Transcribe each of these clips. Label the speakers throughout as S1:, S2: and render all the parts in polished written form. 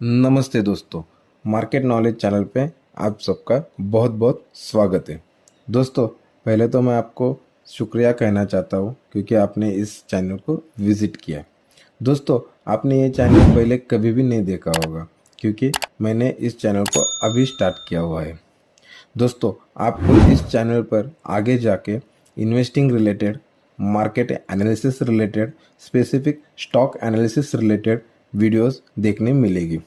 S1: नमस्ते दोस्तों, market knowledge channel पे आप सबका बहुत बहुत स्वागत है। दोस्तों, पहले तो मैं आपको शुक्रिया कहना चाहता हूँ क्योंकि आपने इस चैनल को विज़िट किया। दोस्तों, आपने ये चैनल पहले कभी भी नहीं देखा होगा क्योंकि मैंने इस चैनल को अभी स्टार्ट किया हुआ है। दोस्तों, आपको इस चैनल पर आगे जाके investing related, market analysis related, specific stock analysis related videos देखने मिलेगी।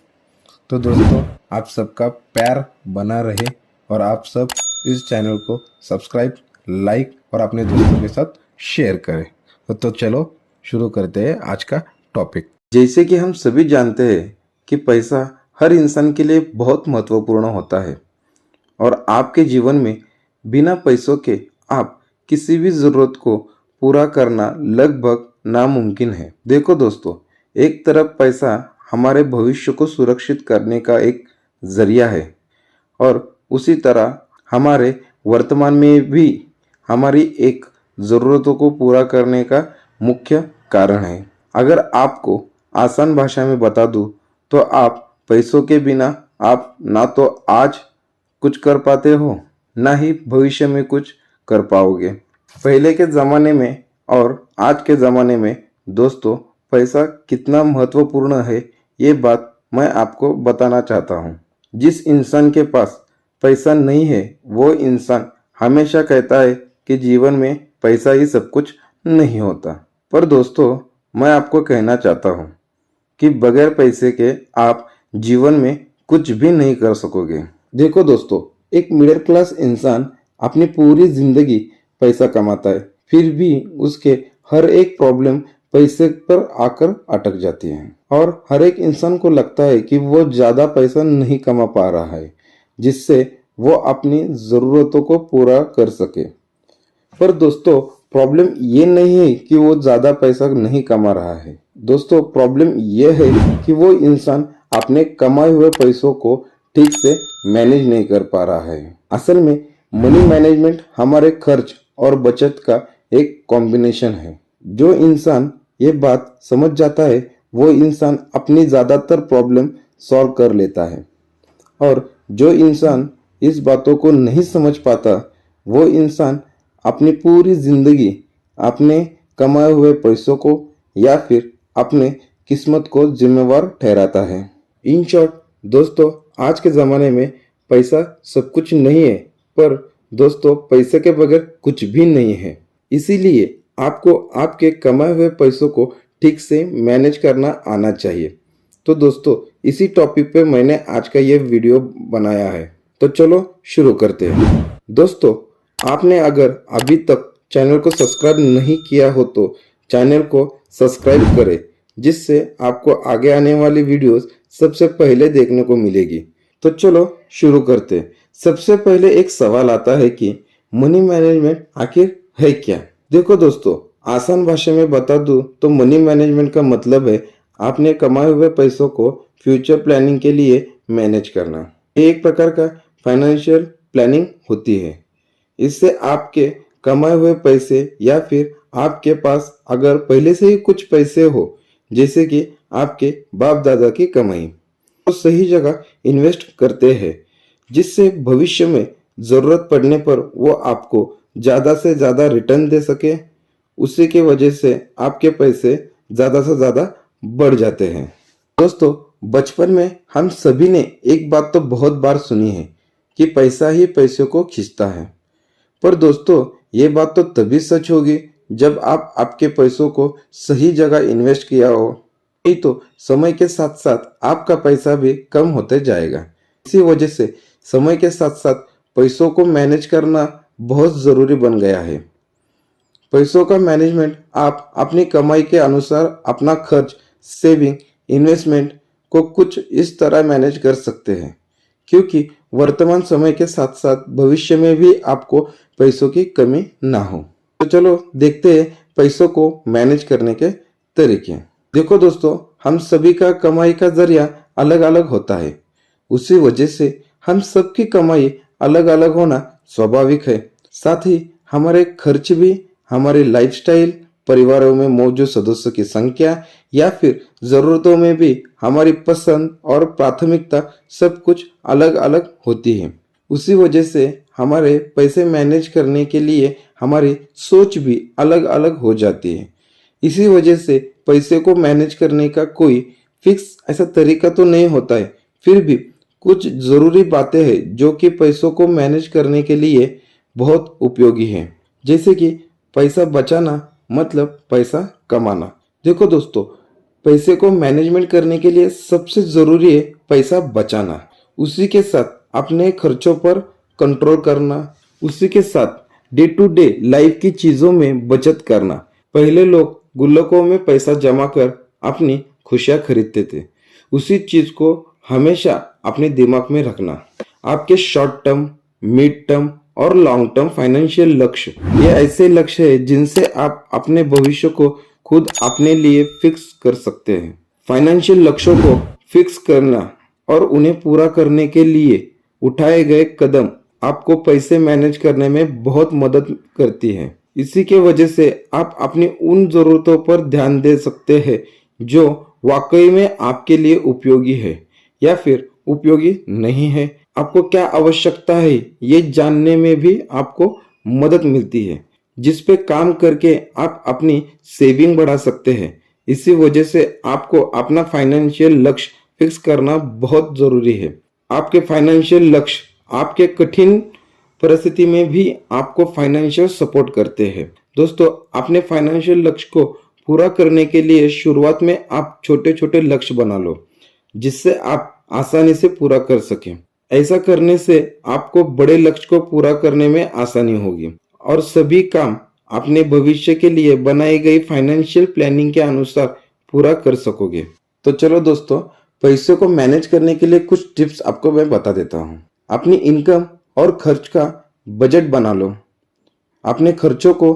S1: तो दोस्तों, आप सबका प्यार बना रहे और आप सब इस चैनल को सब्सक्राइब, लाइक और अपने दोस्तों के साथ शेयर करें। तो चलो शुरू करते हैं आज का टॉपिक।
S2: जैसे कि हम सभी जानते हैं कि पैसा हर इंसान के लिए बहुत महत्वपूर्ण होता है और आपके जीवन में बिना पैसों के आप किसी भी ज़रूरत को पूरा करना लगभग नामुमकिन है। देखो दोस्तों, एक तरफ पैसा हमारे भविष्य को सुरक्षित करने का एक जरिया है और उसी तरह हमारे वर्तमान में भी हमारी एक ज़रूरतों को पूरा करने का मुख्य कारण है। अगर आपको आसान भाषा में बता दूं तो आप पैसों के बिना आप ना तो आज कुछ कर पाते हो ना ही भविष्य में कुछ कर पाओगे। पहले के ज़माने में और आज के ज़माने में दोस्तों पैसा कितना महत्वपूर्ण है ये बात मैं आपको बताना चाहता हूँ। जिस इंसान के पास पैसा नहीं है वो इंसान हमेशा कहता है कि जीवन में पैसा ही सब कुछ नहीं होता। पर दोस्तों, मैं आपको कहना चाहता हूँ कि बगैर पैसे के आप जीवन में कुछ भी नहीं कर सकोगे। देखो दोस्तों, एक मिडिल क्लास इंसान अपनी पूरी जिंदगी पैसा कमाता है, फिर भी उसके हर एक प्रॉब्लम पैसे पर आकर अटक जाती है और हर एक इंसान को लगता है कि वो ज़्यादा पैसा नहीं कमा पा रहा है जिससे वो अपनी ज़रूरतों को पूरा कर सके। पर दोस्तों, प्रॉब्लम ये नहीं है कि वो ज़्यादा पैसा नहीं कमा रहा है। दोस्तों, प्रॉब्लम ये है कि वो इंसान अपने कमाए हुए पैसों को ठीक से मैनेज नहीं कर पा रहा है। असल में मनी मैनेजमेंट हमारे खर्च और बचत का एक कॉम्बिनेशन है। जो इंसान ये बात समझ जाता है वो इंसान अपनी ज़्यादातर प्रॉब्लम सॉल्व कर लेता है और जो इंसान इस बातों को नहीं समझ पाता वो इंसान अपनी पूरी जिंदगी अपने कमाए हुए पैसों को या फिर अपने किस्मत को जिम्मेवार ठहराता है। इन शॉर्ट दोस्तों, आज के ज़माने में पैसा सब कुछ नहीं है, पर दोस्तों पैसे के बगैर कुछ भी नहीं है। इसीलिए आपको आपके कमाए हुए पैसों को ठीक से मैनेज करना आना चाहिए। तो दोस्तों, इसी टॉपिक पे मैंने आज का ये वीडियो बनाया है। तो चलो शुरू करते हैं। दोस्तों, आपने अगर अभी तक चैनल को सब्सक्राइब नहीं किया हो तो चैनल को सब्सक्राइब करें, जिससे आपको आगे आने वाली वीडियोस सबसे पहले देखने को मिलेगी। तो चलो शुरू करते हैं। सबसे पहले एक सवाल आता है कि मनी मैनेजमेंट आखिर है क्या? देखो दोस्तों, आसान भाषा में बता दूं तो मनी मैनेजमेंट का मतलब है आपने कमाए हुए पैसों को फ्यूचर प्लानिंग के लिए मैनेज करना। ये एक प्रकार का फाइनेंशियल प्लानिंग होती है। इससे आपके कमाए हुए पैसे या फिर आपके पास अगर पहले से ही कुछ पैसे हो, जैसे कि आपके बाप दादा की कमाई, तो सही जगह इन्वेस्ट करते हैं जिससे भविष्य में ज़रूरत पड़ने पर वो आपको ज़्यादा से ज़्यादा रिटर्न दे सके। उसी की वजह से आपके पैसे ज़्यादा से ज़्यादा बढ़ जाते हैं। दोस्तों, बचपन में हम सभी ने एक बात तो बहुत बार सुनी है कि पैसा ही पैसों को खींचता है। पर दोस्तों, ये बात तो तभी सच होगी जब आप आपके पैसों को सही जगह इन्वेस्ट किया हो, नहीं तो समय के साथ साथ आपका पैसा भी कम होते जाएगा। इसी वजह से समय के साथ साथ पैसों को मैनेज करना बहुत ज़रूरी बन गया है। पैसों का मैनेजमेंट आप अपनी कमाई के अनुसार अपना खर्च, सेविंग, इन्वेस्टमेंट को कुछ इस तरह मैनेज कर सकते हैं क्योंकि वर्तमान समय के साथ साथ भविष्य में भी आपको पैसों की कमी ना हो। तो चलो देखते हैं पैसों को मैनेज करने के तरीके। देखो दोस्तों, हम सभी का कमाई का जरिया अलग अलग होता है। उसी वजह से हम सबकी कमाई अलग अलग होना स्वाभाविक है। साथ ही हमारे खर्च भी, हमारी लाइफस्टाइल परिवारों में मौजूद सदस्यों की संख्या या फिर ज़रूरतों में भी हमारी पसंद और प्राथमिकता सब कुछ अलग अलग होती है। उसी वजह से हमारे पैसे मैनेज करने के लिए हमारी सोच भी अलग अलग हो जाती है। इसी वजह से पैसे को मैनेज करने का कोई फिक्स ऐसा तरीका तो नहीं होता है, फिर भी कुछ ज़रूरी बातें हैं जो कि पैसों को मैनेज करने के लिए बहुत उपयोगी हैं। जैसे कि पैसा बचाना मतलब पैसा कमाना। देखो दोस्तों, पैसे को मैनेजमेंट करने के लिए सबसे ज़रूरी है पैसा बचाना, उसी के साथ अपने खर्चों पर कंट्रोल करना, उसी के साथ डे टू डे लाइफ की चीज़ों में बचत करना। पहले लोग गुल्लकों में पैसा जमा कर अपनी खुशियाँ खरीदते थे। उसी चीज़ को हमेशा अपने दिमाग में रखना। आपके शॉर्ट टर्म, मिड टर्म और लॉन्ग टर्म फाइनेंशियल लक्ष्य, ये ऐसे लक्ष्य है जिनसे आप अपने भविष्य को खुद अपने लिए फिक्स कर सकते हैं। फाइनेंशियल लक्ष्यों को फिक्स करना और उन्हें पूरा करने के लिए उठाए गए कदम आपको पैसे मैनेज करने में बहुत मदद करती है। इसी के वजह से आप अपनी उन जरूरतों पर ध्यान दे सकते हैं जो वाकई में आपके लिए उपयोगी है या फिर उपयोगी नहीं है। आपको क्या आवश्यकता है ये जानने में भी आपको मदद मिलती है, जिस पे काम करके आप अपनी सेविंग बढ़ा सकते हैं। इसी वजह से आपको अपना फाइनेंशियल लक्ष्य फिक्स करना बहुत जरूरी है। आपके फाइनेंशियल लक्ष्य आपके कठिन परिस्थिति में भी आपको फाइनेंशियल सपोर्ट करते हैं। दोस्तों, अपने फाइनेंशियल लक्ष्य को पूरा करने के लिए शुरुआत में आप छोटे छोटे लक्ष्य बना लो, जिससे आप आसानी से पूरा कर सकें। ऐसा करने से आपको बड़े लक्ष्य को पूरा करने में आसानी होगी और सभी काम अपने भविष्य के लिए बनाई गई फाइनेंशियल प्लानिंग के अनुसार पूरा कर सकोगे। तो चलो दोस्तों, पैसे को मैनेज करने के लिए कुछ टिप्स आपको मैं बता देता हूँ। अपनी इनकम और खर्च का बजट बना लो। अपने खर्चों को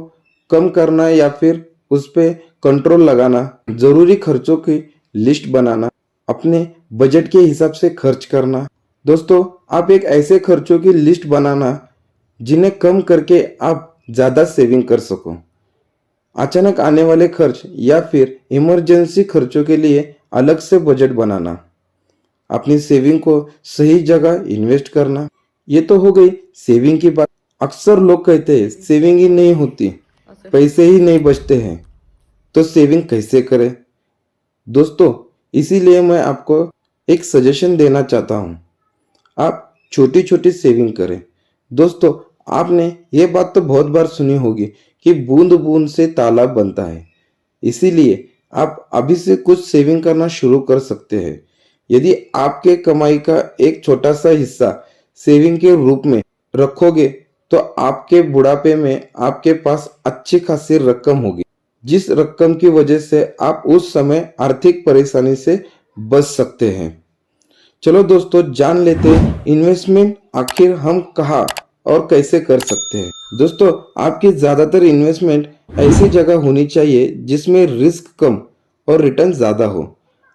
S2: कम करना या फिर उस पे कंट्रोल लगाना, जरूरी खर्चों की लिस्ट बनाना, अपने बजट के हिसाब से खर्च करना। दोस्तों, आप एक ऐसे खर्चों की लिस्ट बनाना जिन्हें कम करके आप ज़्यादा सेविंग कर सको। अचानक आने वाले खर्च या फिर इमरजेंसी खर्चों के लिए अलग से बजट बनाना। अपनी सेविंग को सही जगह इन्वेस्ट करना। ये तो हो गई सेविंग की बात। अक्सर लोग कहते हैं सेविंग ही नहीं होती, पैसे ही नहीं बचते हैं, तो सेविंग कैसे करें? दोस्तों, इसीलिए मैं आपको एक सजेशन देना चाहता हूँ। आप छोटी छोटी सेविंग करें। दोस्तों, आपने ये बात तो बहुत बार सुनी होगी कि बूंद बूंद से तालाब बनता है। इसीलिए आप अभी से कुछ सेविंग करना शुरू कर सकते हैं। यदि आपके कमाई का एक छोटा सा हिस्सा सेविंग के रूप में रखोगे तो आपके बुढ़ापे में आपके पास अच्छी खासी रकम होगी, जिस रकम की वजह से आप उस समय आर्थिक परेशानी से बच सकते हैं। चलो दोस्तों, जान लेते हैं इन्वेस्टमेंट आखिर हम कहाँ और कैसे कर सकते हैं। दोस्तों, आपकी ज़्यादातर इन्वेस्टमेंट ऐसी जगह होनी चाहिए जिसमें रिस्क कम और रिटर्न ज़्यादा हो।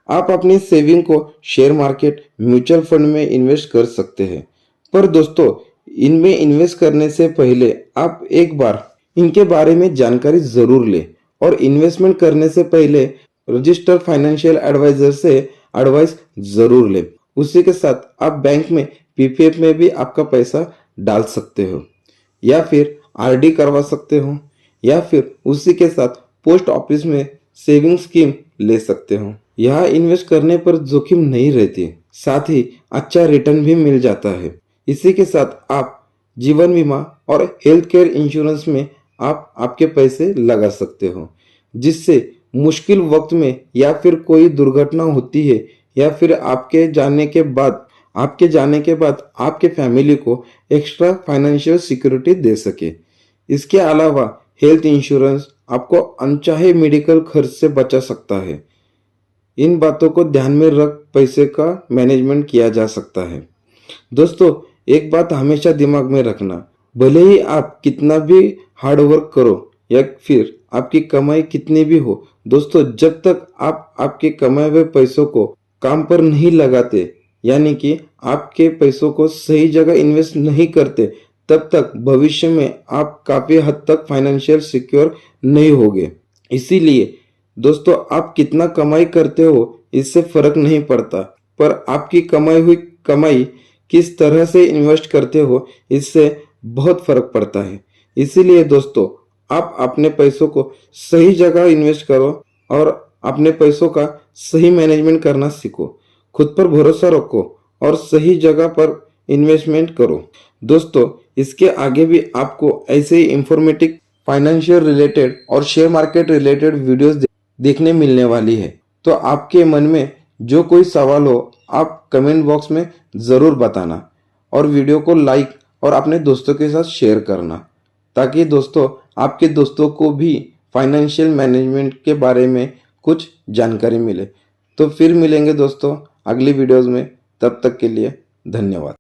S2: आप अपनी सेविंग को शेयर मार्केट, म्यूचुअल फंड में इन्वेस्ट कर सकते हैं, पर दोस्तों, इनमें इन्वेस्ट करने से पहले आप एक बार इनके बारे में जानकारी जरूर लें और इन्वेस्टमेंट करने से पहले रजिस्टर्ड फाइनेंशियल एडवाइजर से एडवाइस जरूर लें। उसी के साथ आप बैंक में पीपीएफ में भी आपका पैसा डाल सकते हो या फिर आरडी करवा सकते हो या फिर उसी के साथ पोस्ट ऑफिस में सेविंग स्कीम ले सकते हो। यहाँ इन्वेस्ट करने पर जोखिम नहीं रहती, साथ ही अच्छा रिटर्न भी मिल जाता है। इसी के साथ आप जीवन बीमा और हेल्थ केयर इंश्योरेंस में आप आपके पैसे लगा सकते हो, जिससे मुश्किल वक्त में या फिर कोई दुर्घटना होती है या फिर आपके जाने के बाद आपके फैमिली को एक्स्ट्रा फाइनेंशियल सिक्योरिटी दे सके। इसके अलावा हेल्थ इंश्योरेंस आपको अनचाहे मेडिकल खर्च से बचा सकता है। इन बातों को ध्यान में रख पैसे का मैनेजमेंट किया जा सकता है। दोस्तों, एक बात हमेशा दिमाग में रखना, भले ही आप कितना भी हार्ड वर्क करो या फिर आपकी कमाई कितनी भी हो, दोस्तों, जब तक आप आपके कमाए हुए पैसों को काम पर नहीं लगाते, यानी कि आपके पैसों को सही जगह इन्वेस्ट नहीं करते, तब तक भविष्य में आप काफी हद तक फाइनेंशियल सिक्योर नहीं होगे। इसीलिए दोस्तों आप कितना कमाई करते हो इससे फर्क नहीं पड़ता, पर आपकी कमाई हुई कमाई किस तरह से इन्वेस्ट करते हो इससे बहुत फर्क पड़ता है। इसीलिए दोस्तों आप अपने पैसों को सही जगह इन्वेस्ट करो और अपने पैसों का सही मैनेजमेंट करना सीखो। खुद पर भरोसा रखो और सही जगह पर इन्वेस्टमेंट करो। दोस्तों इसके आगे भी आपको ऐसे ही इंफॉर्मेटिव फाइनेंशियल रिलेटेड और शेयर मार्केट रिलेटेड वीडियोस देखने मिलने वाली है। तो आपके मन में जो कोई सवाल हो आप कमेंट बॉक्स में ज़रूर बताना और वीडियो को लाइक और अपने दोस्तों के साथ शेयर करना, ताकि दोस्तों आपके दोस्तों को भी फाइनेंशियल मैनेजमेंट के बारे में कुछ जानकारी मिले। तो फिर मिलेंगे दोस्तों अगली वीडियोस में, तब तक के लिए धन्यवाद।